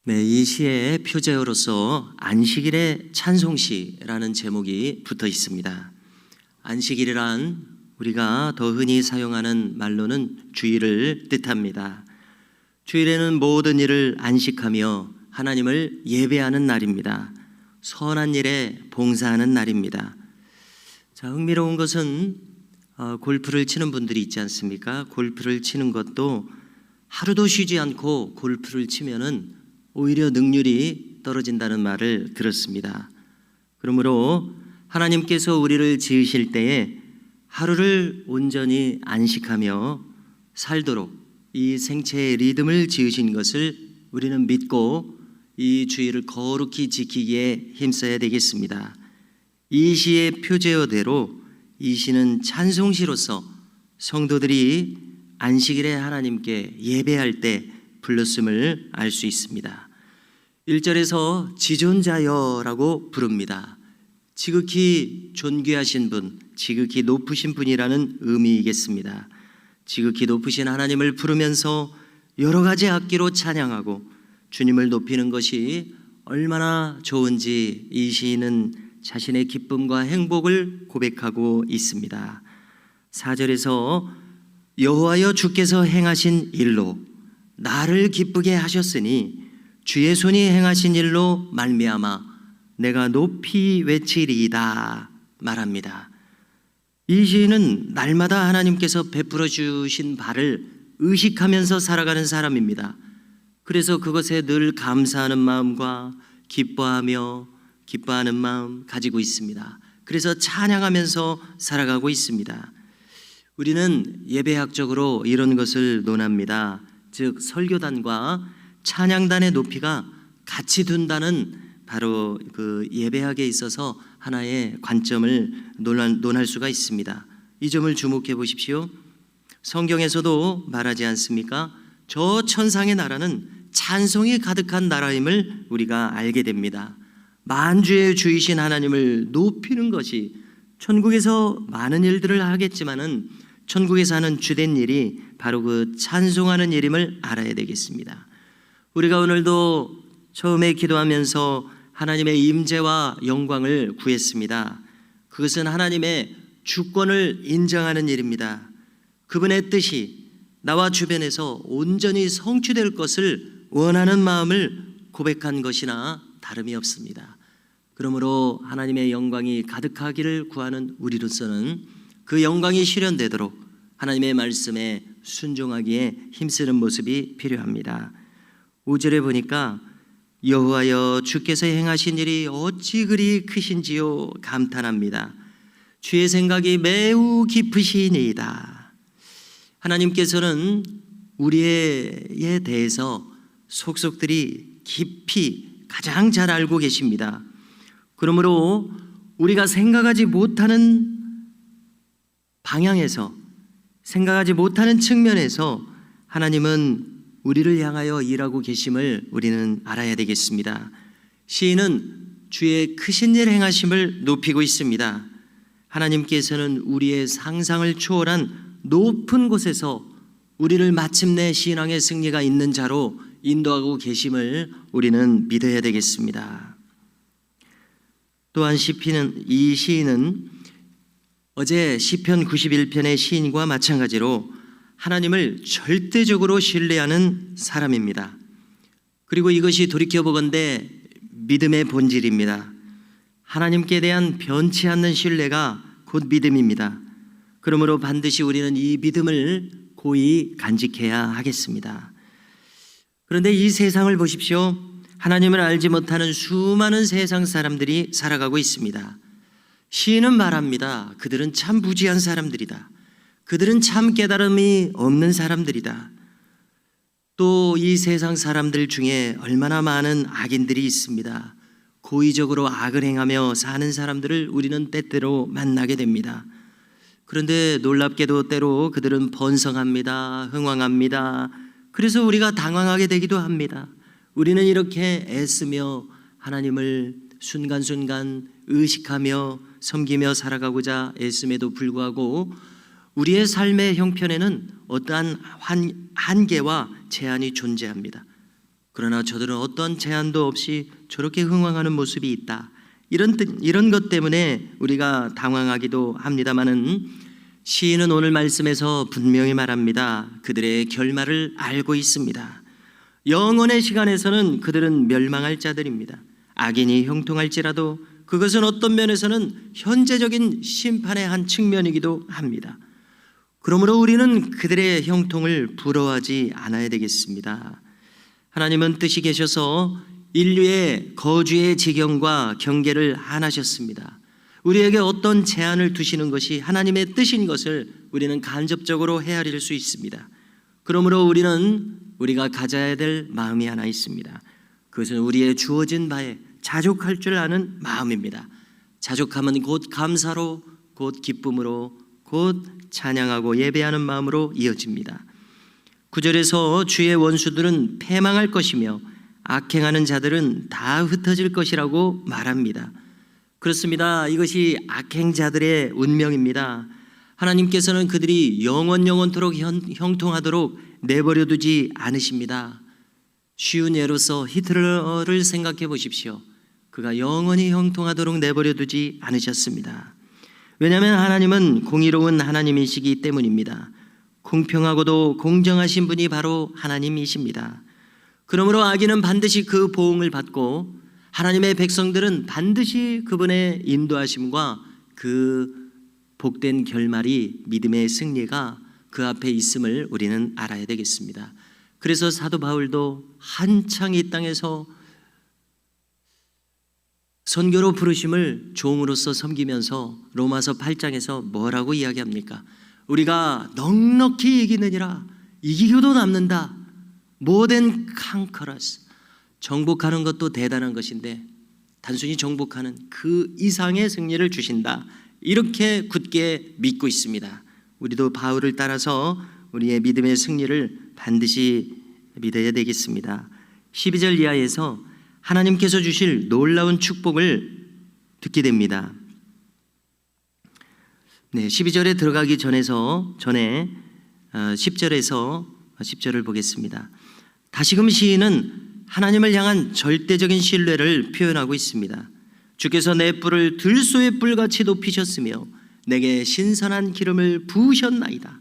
네, 이 시의 표제어로서 안식일의 찬송시라는 제목이 붙어 있습니다. 안식일이란 우리가 더 흔히 사용하는 말로는 주일을 뜻합니다. 주일에는 모든 일을 안식하며 하나님을 예배하는 날입니다. 선한 일에 봉사하는 날입니다. 자, 흥미로운 것은 골프를 치는 분들이 있지 않습니까? 골프를 치는 것도 하루도 쉬지 않고 골프를 치면은 오히려 능률이 떨어진다는 말을 들었습니다. 그러므로 하나님께서 우리를 지으실 때에 하루를 온전히 안식하며 살도록 이 생체의 리듬을 지으신 것을 우리는 믿고 이 주일을 거룩히 지키기에 힘써야 되겠습니다. 이 시의 표제어대로 이 시는 찬송시로서 성도들이 안식일에 하나님께 예배할 때 불렀음을 알 수 있습니다. 1절에서 지존자여라고 부릅니다. 지극히 존귀하신 분, 지극히 높으신 분이라는 의미이겠습니다. 지극히 높으신 하나님을 부르면서 여러 가지 악기로 찬양하고 주님을 높이는 것이 얼마나 좋은지 이 시인은 자신의 기쁨과 행복을 고백하고 있습니다. 4절에서 여호와여 주께서 행하신 일로 나를 기쁘게 하셨으니 주의 손이 행하신 일로 말미암아 내가 높이 외치리이다 말합니다. 이 시인은 날마다 하나님께서 베풀어 주신 바를 의식하면서 살아가는 사람입니다. 그래서 그것에 늘 감사하는 마음과 기뻐하는 마음 가지고 있습니다. 그래서 찬양하면서 살아가고 있습니다. 우리는 예배학적으로 이런 것을 논합니다. 즉 설교단과 찬양단의 높이가 같이 둔다는 바로 그 예배학에 있어서 하나의 관점을 논할 수가 있습니다. 이 점을 주목해 보십시오. 성경에서도 말하지 않습니까? 저 천상의 나라는 찬송이 가득한 나라임을 우리가 알게 됩니다. 만주의 주이신 하나님을 높이는 것이 천국에서 많은 일들을 하겠지만은 천국에서 하는 주된 일이 바로 그 찬송하는 일임을 알아야 되겠습니다. 우리가 오늘도 처음에 기도하면서 하나님의 임재와 영광을 구했습니다. 그것은 하나님의 주권을 인정하는 일입니다. 그분의 뜻이 나와 주변에서 온전히 성취될 것을 원하는 마음을 고백한 것이나 다름이 없습니다. 그러므로 하나님의 영광이 가득하기를 구하는 우리로서는 그 영광이 실현되도록 하나님의 말씀에 순종하기에 힘쓰는 모습이 필요합니다. 5절에 보니까 여호와여 주께서 행하신 일이 어찌 그리 크신지요 감탄합니다. 주의 생각이 매우 깊으시니이다. 하나님께서는 우리에 대해서 속속들이 깊이 가장 잘 알고 계십니다. 그러므로 우리가 생각하지 못하는 방향에서, 생각하지 못하는 측면에서 하나님은 우리를 향하여 일하고 계심을 우리는 알아야 되겠습니다. 시인은 주의 크신 일 행하심을 높이고 있습니다. 하나님께서는 우리의 상상을 초월한 높은 곳에서 우리를 마침내 신앙의 승리가 있는 자로 인도하고 계심을 우리는 믿어야 되겠습니다. 또한 이 시인은 어제 시편 91편의 시인과 마찬가지로 하나님을 절대적으로 신뢰하는 사람입니다. 그리고 이것이 돌이켜보건대 믿음의 본질입니다. 하나님께 대한 변치 않는 신뢰가 곧 믿음입니다. 그러므로 반드시 우리는 이 믿음을 고이 간직해야 하겠습니다. 그런데 이 세상을 보십시오. 하나님을 알지 못하는 수많은 세상 사람들이 살아가고 있습니다. 시인은 말합니다. 그들은 참 부지한 사람들이다. 그들은 참 깨달음이 없는 사람들이다. 또 이 세상 사람들 중에 얼마나 많은 악인들이 있습니다. 고의적으로 악을 행하며 사는 사람들을 우리는 때때로 만나게 됩니다. 그런데 놀랍게도 때로 그들은 번성합니다. 흥왕합니다. 그래서 우리가 당황하게 되기도 합니다. 우리는 이렇게 애쓰며 하나님을 순간순간 의식하며 섬기며 살아가고자 애씀에도 불구하고 우리의 삶의 형편에는 어떠한 한계와 제한이 존재합니다. 그러나 저들은 어떤 제한도 없이 저렇게 흥황하는 모습이 있다. 이런 것 때문에 우리가 당황하기도 합니다마는 시인은 오늘 말씀에서 분명히 말합니다. 그들의 결말을 알고 있습니다. 영원의 시간에서는 그들은 멸망할 자들입니다. 악인이 형통할지라도 그것은 어떤 면에서는 현재적인 심판의 한 측면이기도 합니다. 그러므로 우리는 그들의 형통을 부러워하지 않아야 되겠습니다. 하나님은 뜻이 계셔서 인류의 거주의 지경과 경계를 안하셨습니다. 우리에게 어떤 제한을 두시는 것이 하나님의 뜻인 것을 우리는 간접적으로 헤아릴 수 있습니다. 그러므로 우리가 가져야 될 마음이 하나 있습니다. 그것은 우리의 주어진 바에 자족할 줄 아는 마음입니다. 자족함은 곧 감사로, 곧 기쁨으로, 곧 찬양하고 예배하는 마음으로 이어집니다. 9절에서 주의 원수들은 패망할 것이며 악행하는 자들은 다 흩어질 것이라고 말합니다. 그렇습니다. 이것이 악행자들의 운명입니다. 하나님께서는 그들이 영원토록 형통하도록 내버려 두지 않으십니다. 쉬운 예로서 히틀러를 생각해 보십시오. 그가 영원히 형통하도록 내버려 두지 않으셨습니다. 왜냐하면 하나님은 공의로운 하나님이시기 때문입니다. 공평하고도 공정하신 분이 바로 하나님이십니다. 그러므로 악인은 반드시 그 보응을 받고 하나님의 백성들은 반드시 그분의 인도하심과 그 복된 결말이, 믿음의 승리가 그 앞에 있음을 우리는 알아야 되겠습니다. 그래서 사도 바울도 한창 이 땅에서 선교로 부르심을 종으로서 섬기면서 로마서 8장에서 뭐라고 이야기합니까? 우리가 넉넉히 이기느니라, 이기고도 남는다. More than conquerors. 정복하는 것도 대단한 것인데 단순히 정복하는 그 이상의 승리를 주신다. 이렇게 굳게 믿고 있습니다. 우리도 바울을 따라서 우리의 믿음의 승리를 반드시 믿어야 되겠습니다. 12절 이하에서 하나님께서 주실 놀라운 축복을 듣게 됩니다. 12절에 들어가기 전에 10절을 보겠습니다. 다시금 시인은 하나님을 향한 절대적인 신뢰를 표현하고 있습니다. 주께서 내 뿔을 들소의 뿔같이 높이셨으며 내게 신선한 기름을 부으셨나이다.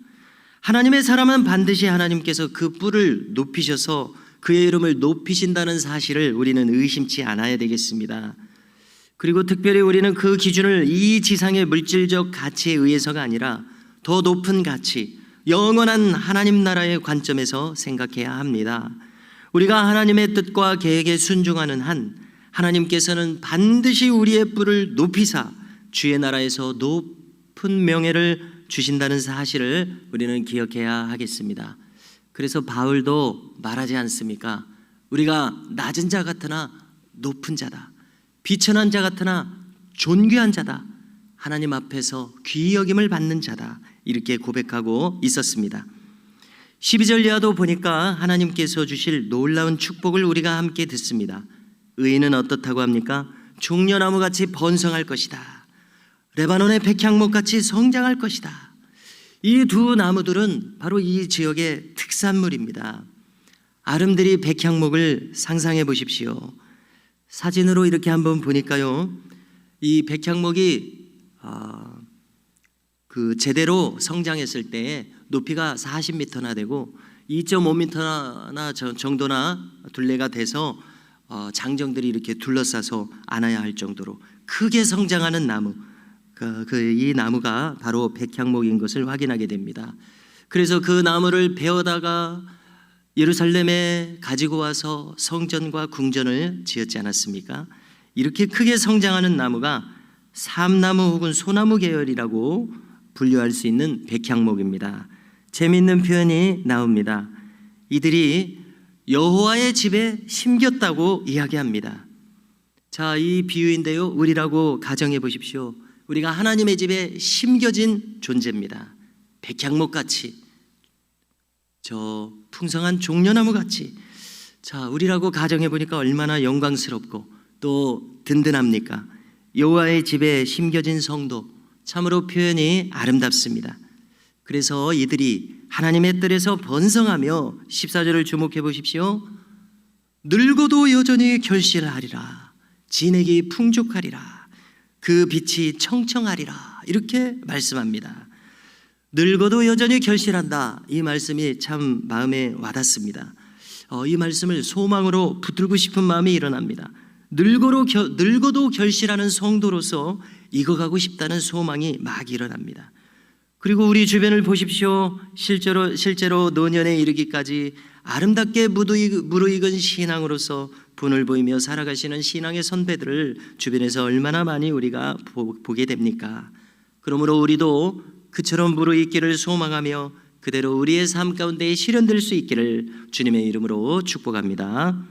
하나님의 사람은 반드시 하나님께서 그 뿔을 높이셔서 그의 이름을 높이신다는 사실을 우리는 의심치 않아야 되겠습니다. 그리고 특별히 우리는 그 기준을 이 지상의 물질적 가치에 의해서가 아니라 더 높은 가치, 영원한 하나님 나라의 관점에서 생각해야 합니다. 우리가 하나님의 뜻과 계획에 순종하는 한 하나님께서는 반드시 우리의 뿔을 높이사 주의 나라에서 높은 명예를 주신다는 사실을 우리는 기억해야 하겠습니다. 그래서 바울도 말하지 않습니까? 우리가 낮은 자 같으나 높은 자다, 비천한 자 같으나 존귀한 자다, 하나님 앞에서 귀히 여김을 받는 자다, 이렇게 고백하고 있었습니다. 12절 이하도 보니까 하나님께서 주실 놀라운 축복을 우리가 함께 듣습니다. 의인은 어떻다고 합니까? 종려나무같이 번성할 것이다. 레바논의 백향목같이 성장할 것이다. 이 두 나무들은 바로 이 지역의 특산물입니다. 아름드리 백향목을 상상해 보십시오. 사진으로 이렇게 한번 보니까요, 이 백향목이 제대로 성장했을 때 높이가 40m나 되고 2.5m나 정도나 둘레가 돼서 장정들이 이렇게 둘러싸서 안아야 할 정도로 크게 성장하는 나무, 이 나무가 바로 백향목인 것을 확인하게 됩니다. 그래서 그 나무를 베어다가 예루살렘에 가지고 와서 성전과 궁전을 지었지 않았습니까? 이렇게 크게 성장하는 나무가 삼나무 혹은 소나무 계열이라고 분류할 수 있는 백향목입니다. 재미있는 표현이 나옵니다. 이들이 여호와의 집에 심겼다고 이야기합니다. 자, 이 비유인데요, 우리라고 가정해 보십시오. 우리가 하나님의 집에 심겨진 존재입니다. 백향목같이, 저 풍성한 종려나무같이. 자, 우리라고 가정해 보니까 얼마나 영광스럽고 또 든든합니까? 여호와의 집에 심겨진 성도, 참으로 표현이 아름답습니다. 그래서 이들이 하나님의 뜰에서 번성하며 14절을 주목해 보십시오. 늙어도 여전히 결실하리라. 진액이 풍족하리라. 그 빛이 청청하리라. 이렇게 말씀합니다. 늙어도 여전히 결실한다. 이 말씀이 참 마음에 와닿습니다. 이 말씀을 소망으로 붙들고 싶은 마음이 일어납니다. 늙어도 결실하는 성도로서 익어가고 싶다는 소망이 막 일어납니다. 그리고 우리 주변을 보십시오. 실제로 노년에 이르기까지 아름답게 무르익은 신앙으로서 분을 보이며 살아가시는 신앙의 선배들을 주변에서 얼마나 많이 우리가 보게 됩니까? 그러므로 우리도 그처럼 무르익기를 소망하며 그대로 우리의 삶 가운데 실현될 수 있기를 주님의 이름으로 축복합니다.